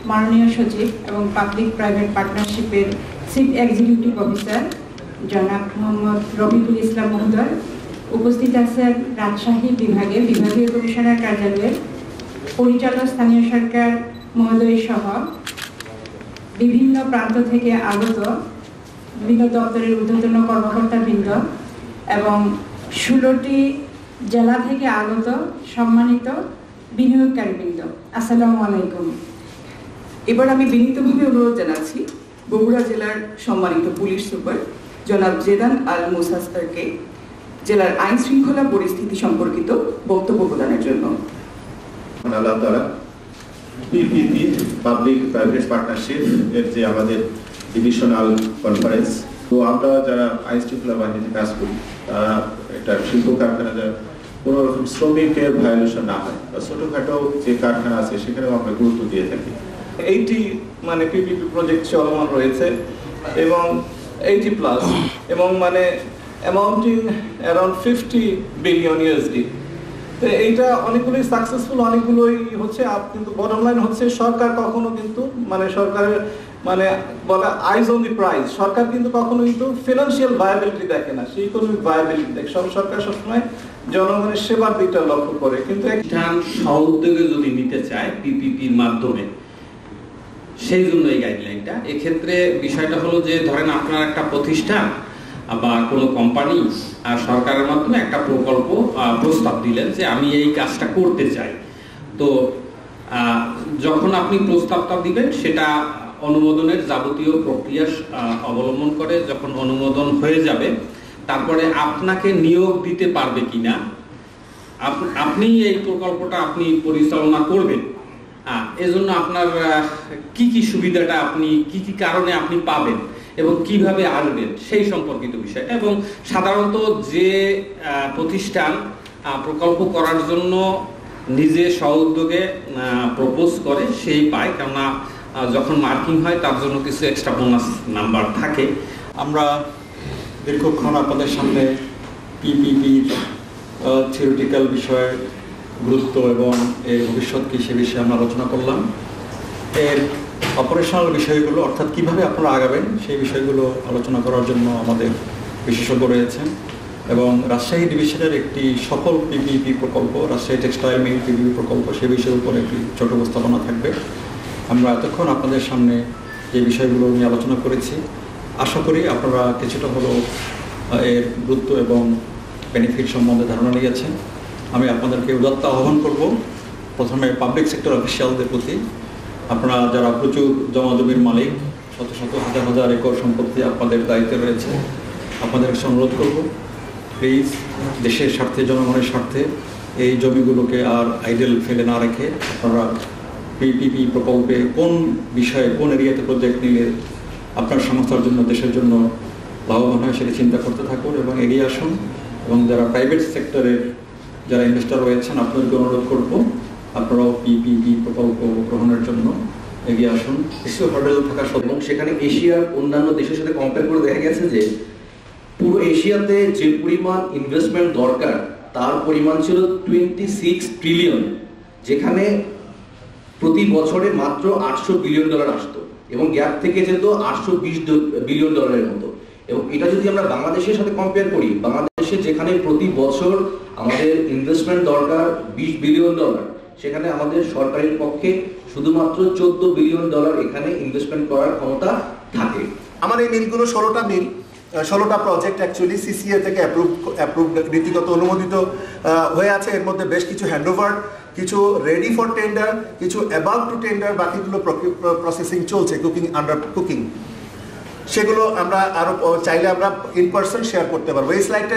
মাননীয় সচিব এবং পাবলিক প্রাইভেট পার্টনারশিপের চিফ এক্সিকিউটিভ অফিসার জনাব মোহাম্মদ রফিকুল ইসলাম মহোদয়, উপস্থিত আছেন রাজশাহী বিভাগের বিভাগীয় কমিশনার কার্যালয়ের পরিচালক স্থানীয় সরকার মহোদয় সহ বিভিন্ন প্রান্ত থেকে আগত বিভিন্ন দপ্তরের ঊর্ধ্বতন কর্মকর্তাবৃন্দ এবং 16টি জেলা থেকে আগত সম্মানিত বিনিয়োগকারীবৃন্দ, আসসালামু আলাইকুম। এবার আমি বিনীতভাবে অনুরোধ জানাচ্ছি বগুড়া জেলার সম্মানিত পুলিশ সুপার জনাব জেদান আল মুসাস্তারকে জেলার আইন শৃঙ্খলা পরিস্থিতি সম্পর্কিত বক্তব্য প্রদানের জন্য। আল্লাহ তাআলা পিপিপি পাবলিক প্রাইভেট পার্টনারশিপ এর যে আমাদের ডিভিশনাল কনফারেন্স, তো আমরা যারা আইন শৃঙ্খলা বাহিনীতে কাজ করি তারা একটা শিল্প কারখানা কোনো রকম শ্রমিকের ভায়োলেশন না হয় বা ছোটখাটো যে কারখানা আছে সেখানেও আমরা গুরুত্ব দিয়ে থাকি। 80 মানে পিপিপি প্রজেক্ট চলমান রয়েছে এবং 80+ এবং মানে অ্যামাউন্টিং অ্যারাউন্ড 50 বিলিয়ন ইউএসডি। তো এইটা অনেকগুলোই সাকসেসফুল, অনেকগুলোই হচ্ছে, কিন্তু বটম লাইন হচ্ছে সরকার কখনো কিন্তু মানে সরকারের মানে বলে আইজ অন দি প্রাইজ, সরকার কিন্তু কখনো কিন্তু ফিনান্সিয়াল ভায়াবিলিটি দেখে না, সেই ইকোনমিক ভায়াবিলিটি দেখে। সরকার সবসময় জনগণের সেবার দিকটা লক্ষ্য করে। কিন্তু প্রতিষ্ঠান সহউদ্যোগে যদি নিতে চায় পিপিপির মাধ্যমে, সেই জন্য এই গাইডলাইনটা। এক্ষেত্রে বিষয়টা হলো যে ধরেন আপনার একটা প্রতিষ্ঠান বা কোনো কোম্পানি সরকারের মাধ্যমে একটা প্রকল্প প্রস্তাব দিলেন যে আমি এই কাজটা করতে চাই। তো যখন আপনি প্রস্তাবটা দিবেন সেটা অনুমোদনের যাবতীয় প্রক্রিয়া অবলম্বন করে যখন অনুমোদন হয়ে যাবে, তারপরে আপনাকে নিয়োগ দিতে পারবে কিনা, আপনি এই প্রকল্পটা আপনি পরিচালনা করবেন, এজন্য আপনার কি কি সুবিধাটা আপনি কি কি কারণে আপনি পাবেন এবং কিভাবে আসবেন সেই সম্পর্কিত বিষয়। এবং সাধারণত যে প্রতিষ্ঠান প্রকল্প করার জন্য নিজে স্ব-উদ্যোগে প্রপোজ করে সেই পায়, কেননা যখন মার্কিং হয় তার জন্য কিছু এক্সট্রা বোনাস নাম্বার থাকে। আমরা দীর্ঘক্ষণ আপনাদের সামনে পিপিপির থিওরিটিক্যাল বিষয়ে গুরুত্ব এবং এর ভবিষ্যৎ কী সে বিষয়ে আমরা আলোচনা করলাম। এর অপারেশনাল বিষয়গুলো অর্থাৎ কীভাবে আপনারা আগাবেন সেই বিষয়গুলো আলোচনা করার জন্য আমাদের বিশেষজ্ঞ রয়েছেন এবং রাজশাহী ডিভিশনের একটি সফল পিপিপি প্রকল্প, রাজশাহী টেক্সটাইল মিল পিপিপি প্রকল্প, সে বিষয়ের উপর একটি ছোট উপস্থাপনা থাকবে। আমরা এতক্ষণ আপনাদের সামনে যে বিষয়গুলো নিয়ে আলোচনা করেছি, আশা করি আপনারা কিছুটা হলেও এর গুরুত্ব এবং বেনিফিট সম্বন্ধে ধারণা নিয়েছেন। আমি আপনাদেরকে উদাত্ত আহ্বান করব প্রথমে পাবলিক সেক্টর অফিসিয়ালদের প্রতি, আপনারা যারা প্রচুর জমাজমির মালিক, শত শত হাজার হাজার একর সম্পত্তি আপনাদের দায়িত্বে রয়েছে, আপনাদের কাছে অনুরোধ করব প্লিজ দেশের স্বার্থে জনগণের স্বার্থে এই জমিগুলোকে আর আইডেল ফেলে না রেখে আপনারা পিপিপি প্রকল্পে কোন বিষয়ে কোন এরিয়াতে প্রজেক্ট নিলে আপনার সংস্থার জন্য দেশের জন্য লাভবান হয় সেটা চিন্তা করতে থাকুন এবং এগিয়ে আসুন। এবং যারা প্রাইভেট সেক্টরের যারা ইনভেস্টর রয়েছেন আপনাদেরকে অনুরোধ করব আপনারাও পিপিপি প্রকল্প গ্রহণের জন্য এগিয়ে আসুন। কিছু হর্ডেল থাকা এবং সেখানে এশিয়ার অন্যান্য দেশের সাথে কম্পেয়ার করে দেখা গেছে যে পুরো এশিয়াতে যে পরিমাণ ইনভেস্টমেন্ট দরকার তার পরিমাণ ছিল 26 ট্রিলিয়ন, যেখানে প্রতি বছরে মাত্র $800 বিলিয়ন আসতো এবং গ্যাপ থেকে যেত $820 বিলিয়ন মতো। এবং এটা যদি আমরা বাংলাদেশের সাথে কম্পেয়ার করি, বাংলাদেশে যেখানে প্রতি বছর আমাদের ইনভেস্টমেন্ট দরকার $20 বিলিয়ন, সেখানে আমাদের সরকারের পক্ষে শুধুমাত্র $14 বিলিয়ন এখানে ইনভেস্টমেন্ট করার ক্ষমতা থাকে। আমার এই মিলগুলো 16টা মিল, 16টা প্রজেক্ট অ্যাকচুয়ালি সিসিএ থেকে অ্যাপ্রুভ নীতিগত অনুমোদিত হয়ে আছে। এর মধ্যে বেশ কিছু হ্যান্ডওভার, কিছু রেডি ফর টেন্ডার, কিছু অ্যাবাউট টু টেন্ডার, বাকিগুলো প্রসেসিং চলছে, আন্ডার কুকিং। সেগুলো আমরা আরো চাইলে আমরা ইন পার্সন শেয়ার করতে পারবো। এই স্লাইডটা